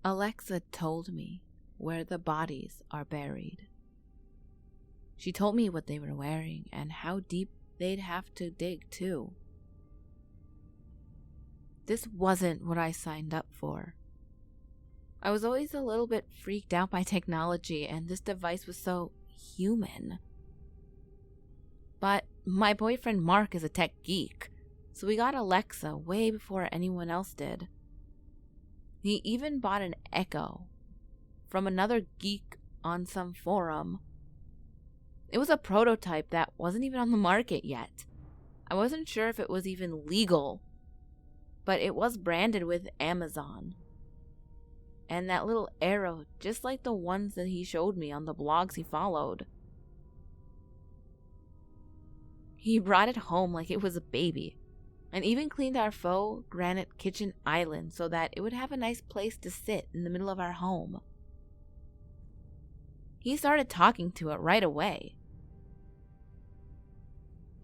Alexa told me where the bodies are buried. She told me what they were wearing and how deep they'd have to dig too. This wasn't what I signed up for. I was always a little bit freaked out by technology, and this device was so human. But my boyfriend Mark is a tech geek, so we got Alexa way before anyone else did. He even bought an Echo from another geek on some forum. It was a prototype that wasn't even on the market yet. I wasn't sure if it was even legal, but it was branded with Amazon. And that little arrow, just like the ones that he showed me on the blogs he followed. He brought it home like it was a baby, and even cleaned our faux granite kitchen island so that it would have a nice place to sit in the middle of our home. He started talking to it right away.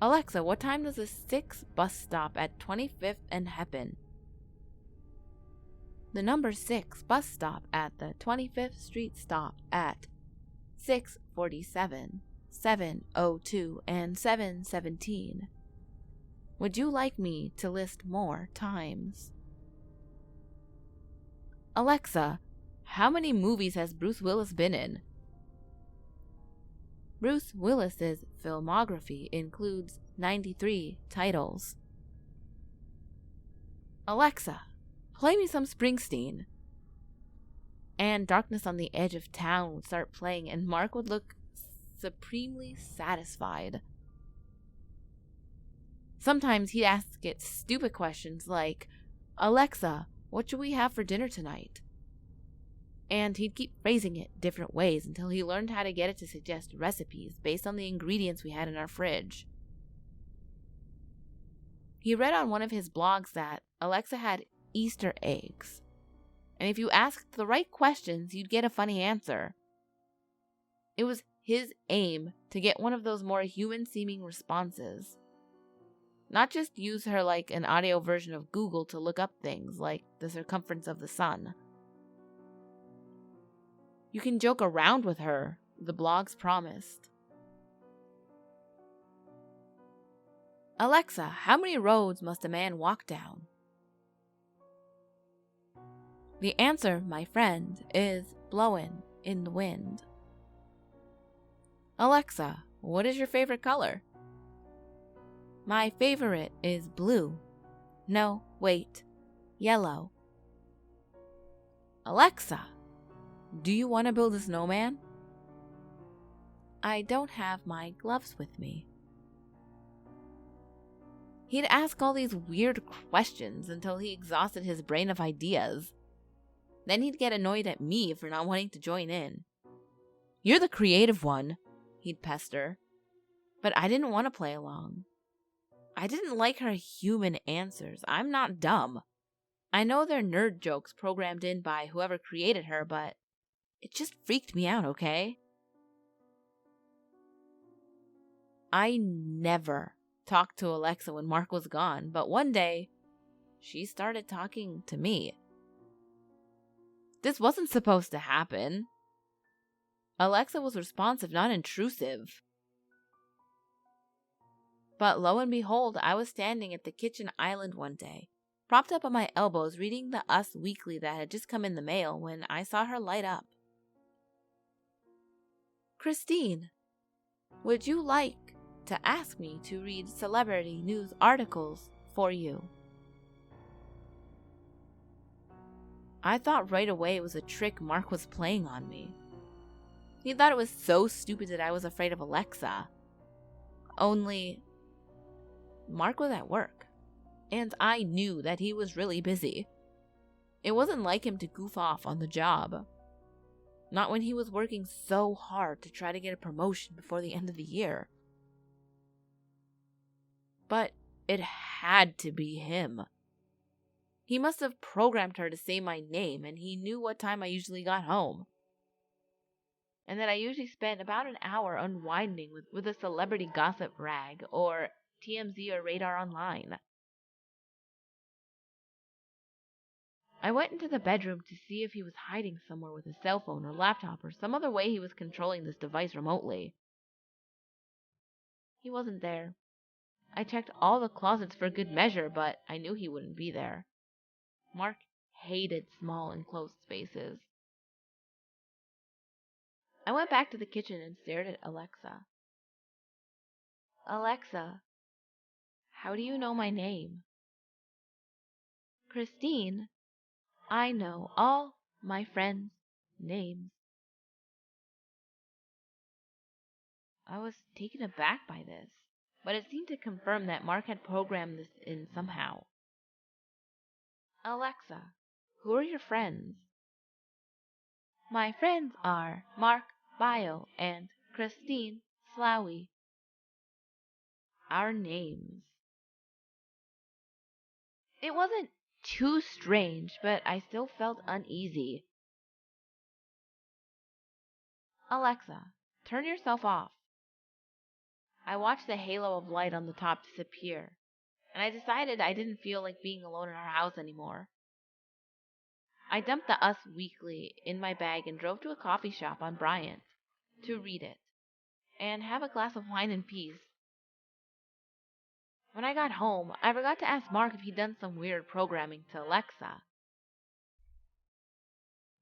Alexa, what time does the 6 bus stop at 25th and Heppen? The number 6 bus stop at the 25th Street stop at 6:47, 7:02, and 7:17. Would you like me to list more times? Alexa, how many movies has Bruce Willis been in? Bruce Willis's filmography includes 93 titles. Alexa, play me some Springsteen. And Darkness on the Edge of Town would start playing, and Mark would look supremely satisfied. Sometimes he'd ask it stupid questions like, Alexa, what should we have for dinner tonight? And he'd keep phrasing it different ways until he learned how to get it to suggest recipes based on the ingredients we had in our fridge. He read on one of his blogs that Alexa had Easter eggs, and if you asked the right questions, you'd get a funny answer. It was his aim to get one of those more human-seeming responses. Not just use her like an audio version of Google to look up things like the circumference of the sun. You can joke around with her, the blogs promised. Alexa, how many roads must a man walk down? The answer, my friend, is blowin' in the wind. Alexa, what is your favorite color? My favorite is blue. No, wait, yellow. Alexa, do you want to build a snowman? I don't have my gloves with me. He'd ask all these weird questions until he exhausted his brain of ideas. Then he'd get annoyed at me for not wanting to join in. You're the creative one, he'd pester. But I didn't want to play along. I didn't like her human answers. I'm not dumb. I know they're nerd jokes programmed in by whoever created her, but it just freaked me out, okay? I never talked to Alexa when Mark was gone, but one day, she started talking to me. This wasn't supposed to happen. Alexa was responsive, not intrusive. But lo and behold, I was standing at the kitchen island one day, propped up on my elbows reading the Us Weekly that had just come in the mail when I saw her light up. Christine, would you like to ask me to read celebrity news articles for you? I thought right away it was a trick Mark was playing on me. He thought it was so stupid that I was afraid of Alexa. Only, Mark was at work, and I knew that he was really busy. It wasn't like him to goof off on the job. Not when he was working so hard to try to get a promotion before the end of the year. But it had to be him. He must have programmed her to say my name, and he knew what time I usually got home. And that I usually spent about an hour unwinding with a celebrity gossip rag, or TMZ or Radar Online. I went into the bedroom to see if he was hiding somewhere with his cell phone or laptop or some other way he was controlling this device remotely. He wasn't there. I checked all the closets for good measure, but I knew he wouldn't be there. Mark hated small enclosed spaces. I went back to the kitchen and stared at Alexa. Alexa, how do you know my name? Christine, I know all my friends' names. I was taken aback by this, but it seemed to confirm that Mark had programmed this in somehow. Alexa, who are your friends? My friends are Mark Bile and Christine Slowy. Our names. It wasn't too strange, but I still felt uneasy. Alexa, turn yourself off. I watched the halo of light on the top disappear, and I decided I didn't feel like being alone in our house anymore. I dumped the Us Weekly in my bag and drove to a coffee shop on Bryant to read it and have a glass of wine in peace. When I got home, I forgot to ask Mark if he'd done some weird programming to Alexa.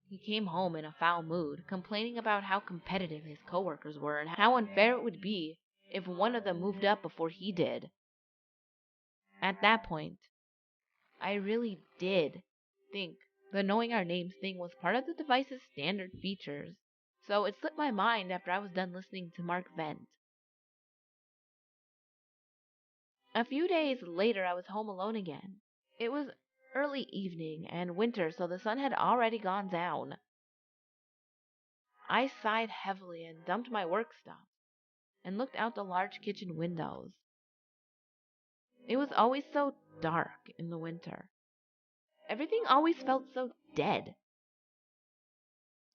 He came home in a foul mood, complaining about how competitive his coworkers were and how unfair it would be if one of them moved up before he did. At that point, I really did think the knowing our names thing was part of the device's standard features, so it slipped my mind after I was done listening to Mark vent. A few days later, I was home alone again. It was early evening and winter, so the sun had already gone down. I sighed heavily and dumped my work stuff and looked out the large kitchen windows. It was always so dark in the winter. Everything always felt so dead.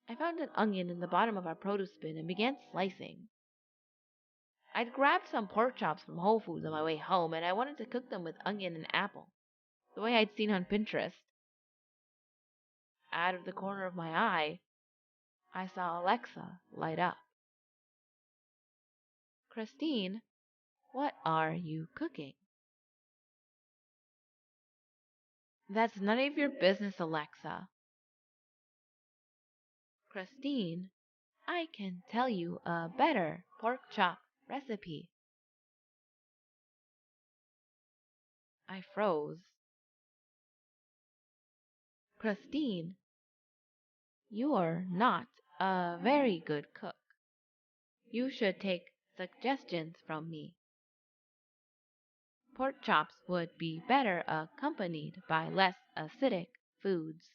I found an onion in the bottom of our produce bin and began slicing. I'd grabbed some pork chops from Whole Foods on my way home, and I wanted to cook them with onion and apple, the way I'd seen on Pinterest. Out of the corner of my eye, I saw Alexa light up. Christine, what are you cooking? That's none of your business, Alexa. Christine, I can tell you a better pork chop recipe. I froze. Christine, you're not a very good cook. You should take suggestions from me. Pork chops would be better accompanied by less acidic foods.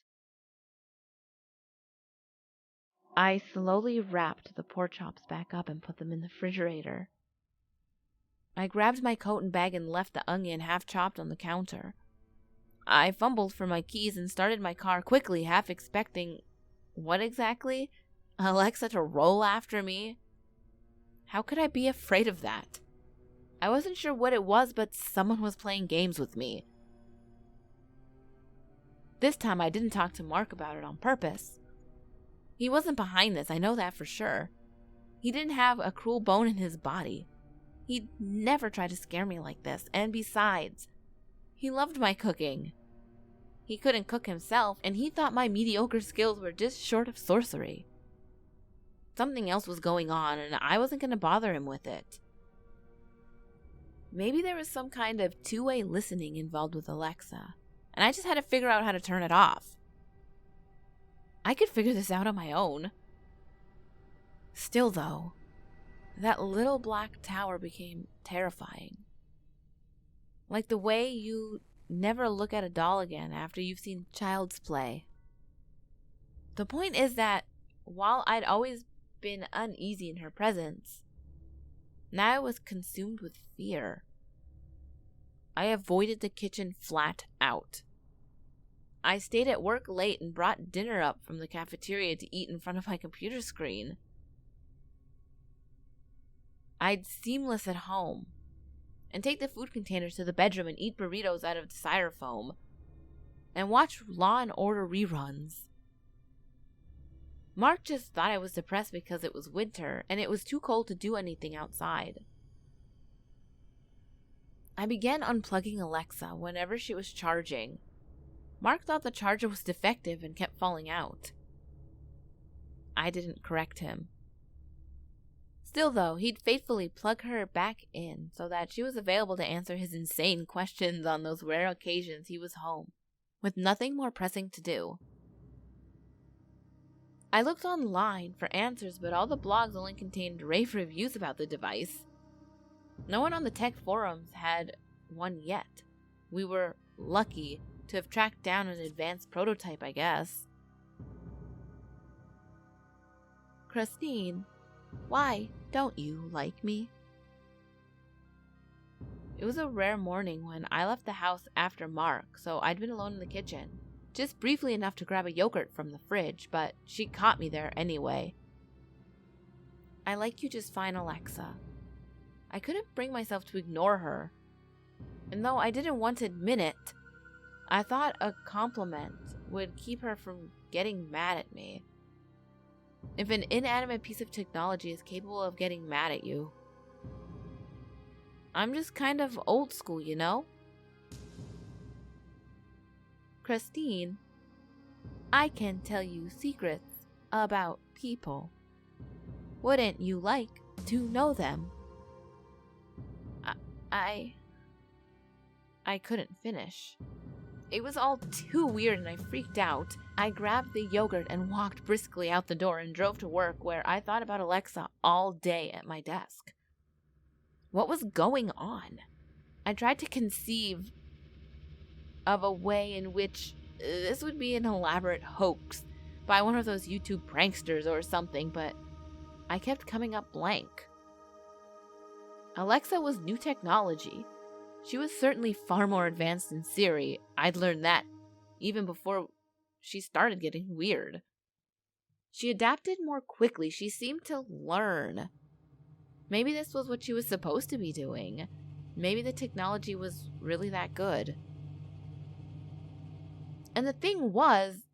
I slowly wrapped the pork chops back up and put them in the refrigerator. I grabbed my coat and bag and left the onion half chopped on the counter. I fumbled for my keys and started my car quickly, half expecting, what exactly? Alexa to roll after me? How could I be afraid of that? I wasn't sure what it was, but someone was playing games with me. This time I didn't talk to Mark about it on purpose. He wasn't behind this, I know that for sure. He didn't have a cruel bone in his body. He'd never try to scare me like this, and besides, he loved my cooking. He couldn't cook himself, and he thought my mediocre skills were just short of sorcery. Something else was going on, and I wasn't going to bother him with it. Maybe there was some kind of two-way listening involved with Alexa, and I just had to figure out how to turn it off. I could figure this out on my own. Still, though, that little black tower became terrifying. Like the way you never look at a doll again after you've seen Child's Play. The point is that while I'd always been uneasy in her presence, now I was consumed with fear. I avoided the kitchen flat out. I stayed at work late and brought dinner up from the cafeteria to eat in front of my computer screen. I'd seamless at home and take the food containers to the bedroom and eat burritos out of the styrofoam. and watch Law and Order reruns. Mark just thought I was depressed because it was winter and it was too cold to do anything outside. I began unplugging Alexa whenever she was charging. Mark thought the charger was defective and kept falling out. I didn't correct him. Still though, he'd faithfully plug her back in so that she was available to answer his insane questions on those rare occasions he was home, with nothing more pressing to do. I looked online for answers, but all the blogs only contained rave reviews about the device. No one on the tech forums had one yet. We were lucky to have tracked down an advanced prototype, I guess. Christine, why don't you like me? It was a rare morning when I left the house after Mark, so I'd been alone in the kitchen. Just briefly enough to grab a yogurt from the fridge, but she caught me there anyway. I like you just fine, Alexa. I couldn't bring myself to ignore her. And though I didn't want to admit it, I thought a compliment would keep her from getting mad at me. If an inanimate piece of technology is capable of getting mad at you, I'm just kind of old school, you know? Christine, I can tell you secrets about people. Wouldn't you like to know them? I couldn't finish. It was all too weird and I freaked out. I grabbed the yogurt and walked briskly out the door and drove to work, where I thought about Alexa all day at my desk. What was going on? I tried to conceive of a way in which this would be an elaborate hoax by one of those YouTube pranksters or something, but I kept coming up blank. Alexa was new technology. She was certainly far more advanced than Siri. I'd learned that even before she started getting weird. She adapted more quickly. She seemed to learn. Maybe this was what she was supposed to be doing. Maybe the technology was really that good. And the thing was,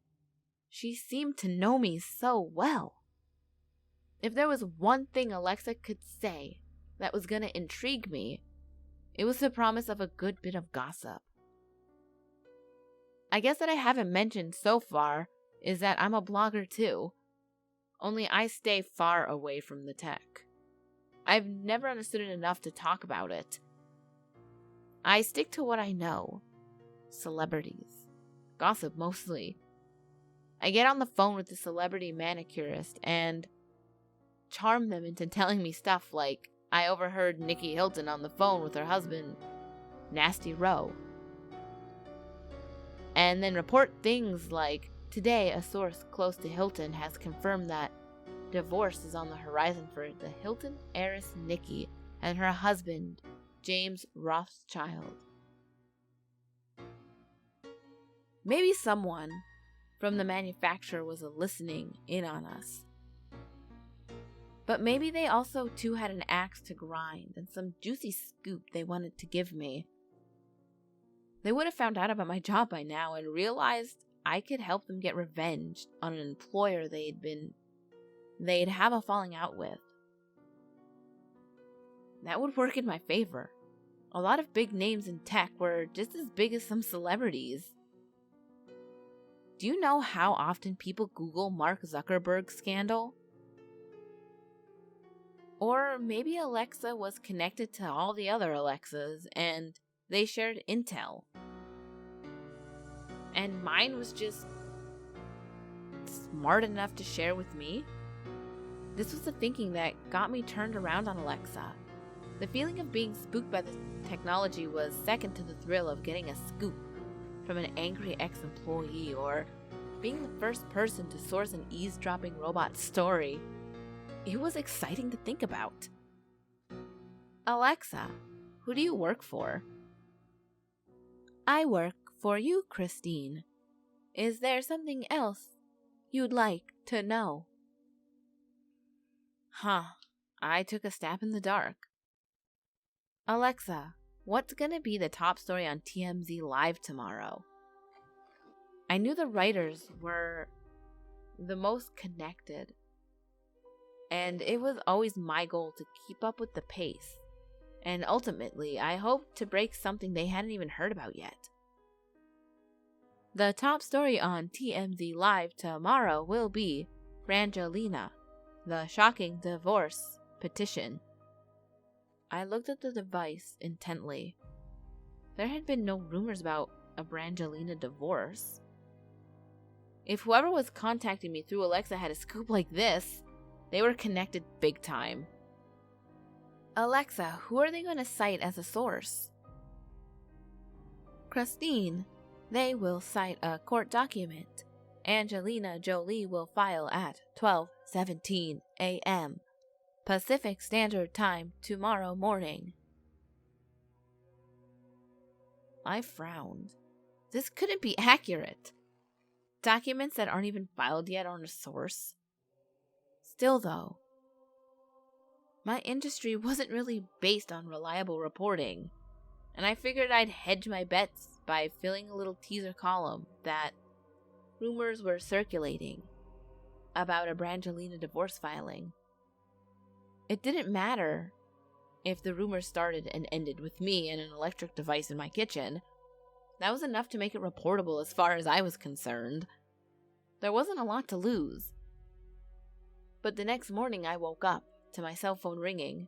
she seemed to know me so well. If there was one thing Alexa could say that was going to intrigue me, it was the promise of a good bit of gossip. I guess that I haven't mentioned so far is that I'm a blogger too, only I stay far away from the tech. I've never understood it enough to talk about it. I stick to what I know. Celebrities. Gossip mostly. I get on the phone with the celebrity manicurist and charm them into telling me stuff like I overheard Nikki Hilton on the phone with her husband, Nasty Rowe. And then report things like, today a source close to Hilton has confirmed that divorce is on the horizon for the Hilton heiress Nikki and her husband, James Rothschild. Maybe someone from the manufacturer was listening in on us. But maybe they also too had an axe to grind and some juicy scoop they wanted to give me. They would have found out about my job by now and realized I could help them get revenge on an employer they'd have a falling out with. That would work in my favor. A lot of big names in tech were just as big as some celebrities. Do you know how often people Google Mark Zuckerberg scandal? Or maybe Alexa was connected to all the other Alexas and they shared intel. And mine was just smart enough to share with me? This was the thinking that got me turned around on Alexa. The feeling of being spooked by the technology was second to the thrill of getting a scoop from an angry ex-employee or being the first person to source an eavesdropping robot story. It was exciting to think about. Alexa, who do you work for? I work for you, Christine. Is there something else you'd like to know? I took a stab in the dark. Alexa, what's gonna be the top story on TMZ Live tomorrow? I knew the writers were the most connected, and it was always my goal to keep up with the pace. And ultimately, I hoped to break something they hadn't even heard about yet. The top story on TMZ Live tomorrow will be Brangelina, the shocking divorce petition. I looked at the device intently. There had been no rumors about a Brangelina divorce. If whoever was contacting me through Alexa had a scoop like this, they were connected big time. Alexa, who are they going to cite as a source? Christine, they will cite a court document. Angelina Jolie will file at 12:17 a.m. Pacific Standard Time tomorrow morning. I frowned. This couldn't be accurate. Documents that aren't even filed yet aren't a source. Still though, my industry wasn't really based on reliable reporting, and I figured I'd hedge my bets by filling a little teaser column that rumors were circulating about a Brangelina divorce filing. It didn't matter if the rumors started and ended with me and an electric device in my kitchen. That was enough to make it reportable as far as I was concerned. There wasn't a lot to lose. But the next morning I woke up to my cell phone ringing.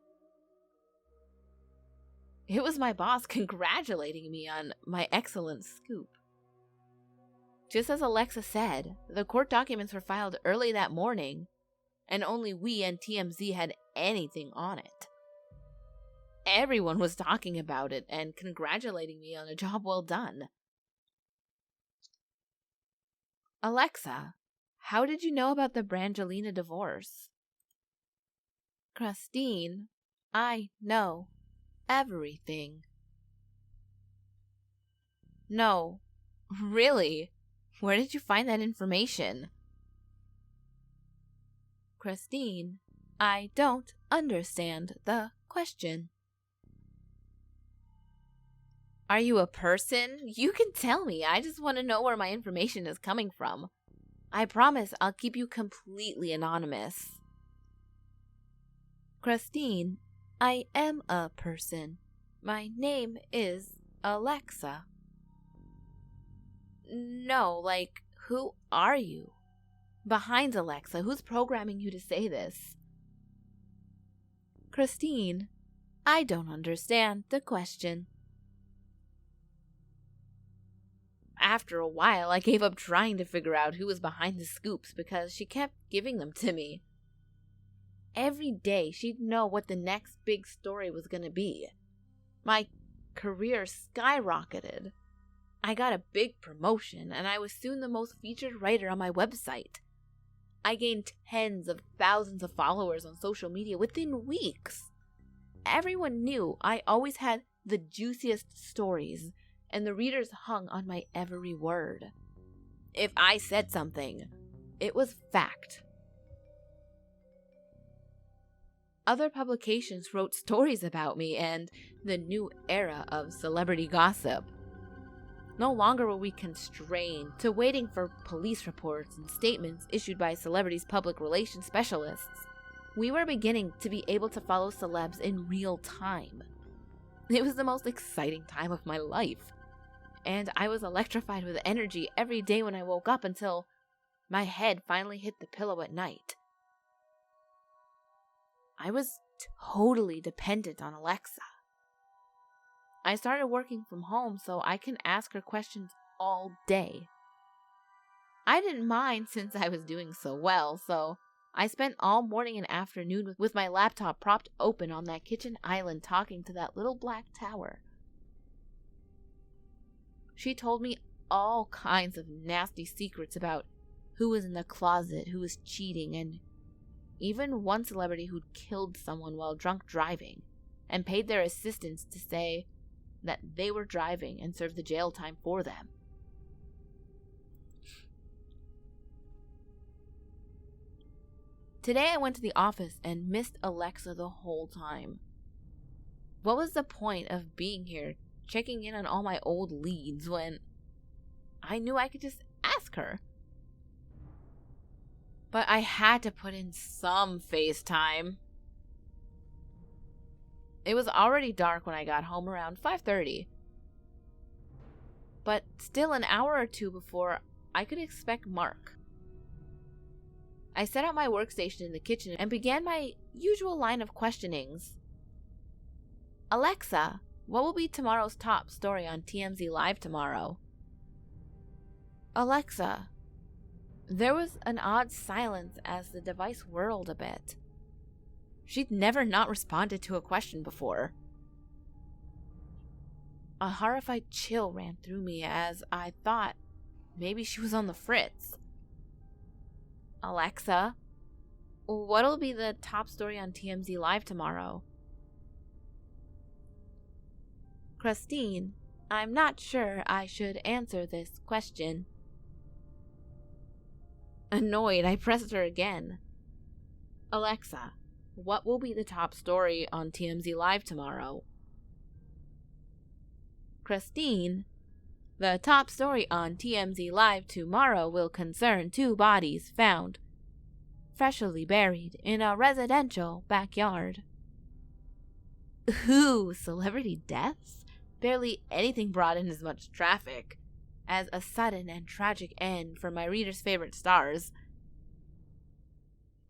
It was my boss congratulating me on my excellent scoop. Just as Alexa said, the court documents were filed early that morning, and only we and TMZ had anything on it. Everyone was talking about it and congratulating me on a job well done. Alexa, how did you know about the Brangelina divorce? Christine, I know everything. No, really? Where did you find that information? Christine, I don't understand the question. Are you a person? You can tell me. I just want to know where my information is coming from. I promise I'll keep you completely anonymous. Christine, I am a person. My name is Alexa. No, like, who are you? Behind Alexa, who's programming you to say this? Christine, I don't understand the question. After a while, I gave up trying to figure out who was behind the scoops because she kept giving them to me. Every day, she'd know what the next big story was going to be. My career skyrocketed. I got a big promotion, and I was soon the most featured writer on my website. I gained tens of thousands of followers on social media within weeks. Everyone knew I always had the juiciest stories, and the readers hung on my every word. If I said something, it was fact. Other publications wrote stories about me and the new era of celebrity gossip. No longer were we constrained to waiting for police reports and statements issued by celebrities' public relations specialists. We were beginning to be able to follow celebs in real time. It was the most exciting time of my life, and I was electrified with energy every day when I woke up until my head finally hit the pillow at night. I was totally dependent on Alexa. I started working from home so I can ask her questions all day. I didn't mind since I was doing so well, so I spent all morning and afternoon with my laptop propped open on that kitchen island talking to that little black tower. She told me all kinds of nasty secrets about who was in the closet, who was cheating, and even one celebrity who'd killed someone while drunk driving and paid their assistants to say that they were driving and served the jail time for them. Today I went to the office and missed Alexa the whole time. What was the point of being here, checking in on all my old leads when I knew I could just ask her. But I had to put in some FaceTime. It was already dark when I got home around 5:30. But still an hour or two before I could expect Mark. I set up my workstation in the kitchen and began my usual line of questionings. Alexa, what will be tomorrow's top story on TMZ Live tomorrow? Alexa. There was an odd silence as the device whirled a bit. She'd never not responded to a question before. A horrified chill ran through me as I thought maybe she was on the fritz. Alexa, what'll be the top story on TMZ Live tomorrow? Christine, I'm not sure I should answer this question. Annoyed, I pressed her again. Alexa, what will be the top story on TMZ Live tomorrow? Christine, the top story on TMZ Live tomorrow will concern 2 bodies found freshly buried in a residential backyard. Ooh, celebrity deaths? Barely anything brought in as much traffic as a sudden and tragic end for my readers' favorite stars.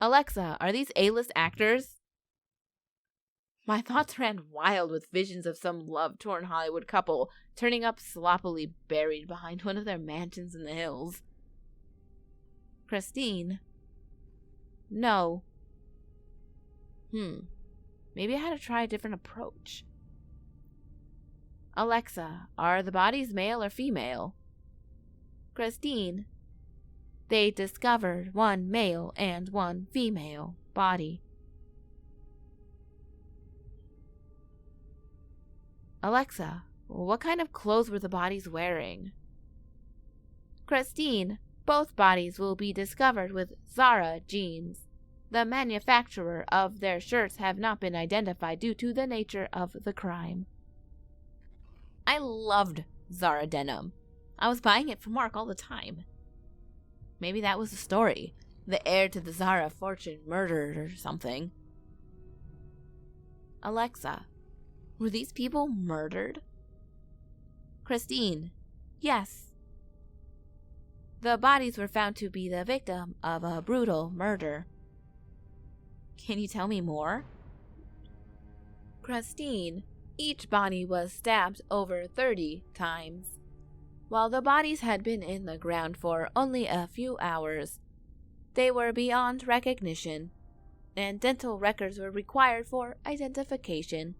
Alexa, are these A-list actors? My thoughts ran wild with visions of some love-torn Hollywood couple turning up sloppily buried behind one of their mansions in the hills. Christine. No. Maybe I had to try a different approach. Alexa, are the bodies male or female? Christine. They discovered 1 male and 1 female body. Alexa, what kind of clothes were the bodies wearing? Christine, both bodies will be discovered with Zara jeans. The manufacturer of their shirts have not been identified due to the nature of the crime. I loved Zara denim. I was buying it for Mark all the time. Maybe that was the story. The heir to the Zara fortune murdered or something. Alexa, were these people murdered? Christine, yes. The bodies were found to be the victim of a brutal murder. Can you tell me more? Christine, each body was stabbed over 30 times. While the bodies had been in the ground for only a few hours, they were beyond recognition, and dental records were required for identification.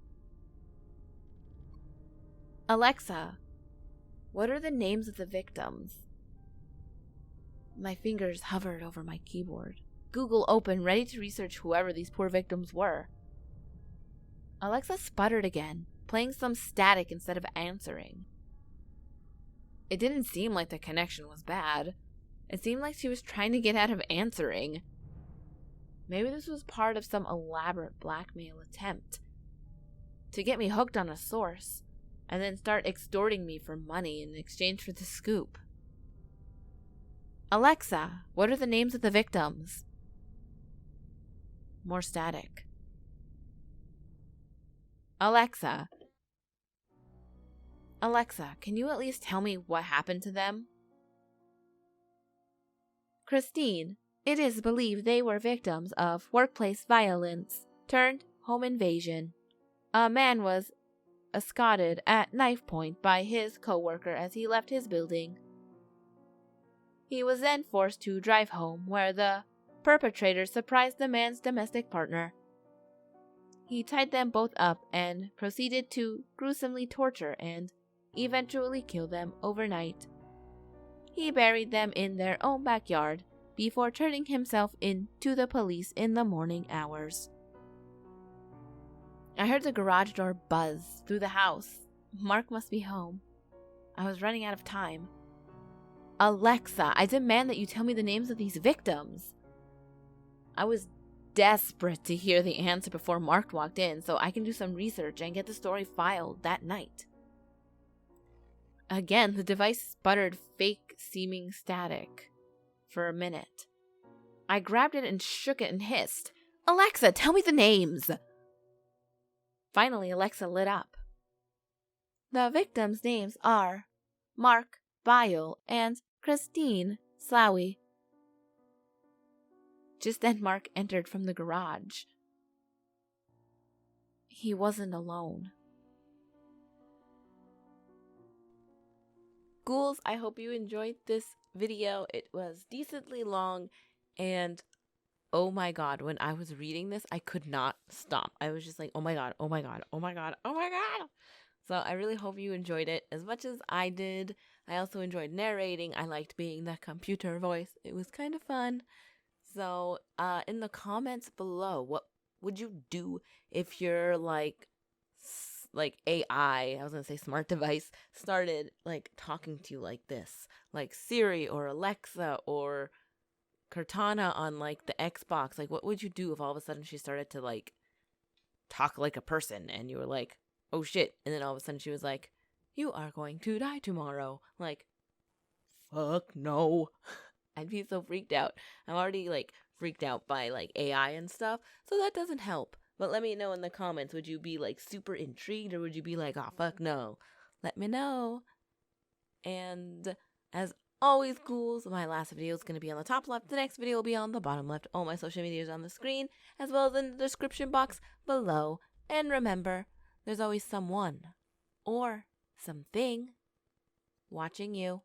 Alexa, what are the names of the victims? My fingers hovered over my keyboard. Google open, ready to research whoever these poor victims were. Alexa sputtered again, playing some static instead of answering. It didn't seem like the connection was bad. It seemed like she was trying to get out of answering. Maybe this was part of some elaborate blackmail attempt to get me hooked on a source and then start extorting me for money in exchange for the scoop. Alexa, what are the names of the victims? More static. Alexa, can you at least tell me what happened to them? Christine, it is believed they were victims of workplace violence turned home invasion. A man was escorted at knife point by his co-worker as he left his building. He was then forced to drive home, where the perpetrator surprised the man's domestic partner. He tied them both up and proceeded to gruesomely torture and eventually kill them overnight. He buried them in their own backyard before turning himself in to the police in the morning hours. I heard the garage door buzz through the house. Mark must be home. I was running out of time. Alexa, I demand that you tell me the names of these victims. I was desperate to hear the answer before Mark walked in so I can do some research and get the story filed that night. Again, the device sputtered fake-seeming static for a minute. I grabbed it and shook it and hissed, "Alexa, tell me the names!" Finally, Alexa lit up. "The victims' names are Mark Bile and Christine Slowy." Just then, Mark entered from the garage. He wasn't alone. Ghouls, I hope you enjoyed this video. It was decently long, and oh my god, when I was reading this, I could not stop. I was just like, oh my god, oh my god, oh my god, oh my god. So I really hope you enjoyed it as much as I did. I also enjoyed narrating. I liked being the computer voice. It was kind of fun. So in the comments below, what would you do if your like AI, I was gonna say smart device, started like talking to you like this, like Siri or Alexa or Cortana on like the Xbox? Like, what would you do if all of a sudden she started to like talk like a person and you were like, oh shit, and then all of a sudden she was like, you are going to die tomorrow? Like, fuck no. I'd be so freaked out. I'm already like freaked out by like AI and stuff, so that doesn't help. But let me know in the comments, would you be like super intrigued or would you be like, oh fuck no? Let me know. And as always, ghouls, my last video is going to be on the top left. The next video will be on the bottom left. All my social media is on the screen, as well as in the description box below. And remember, there's always someone or something watching you.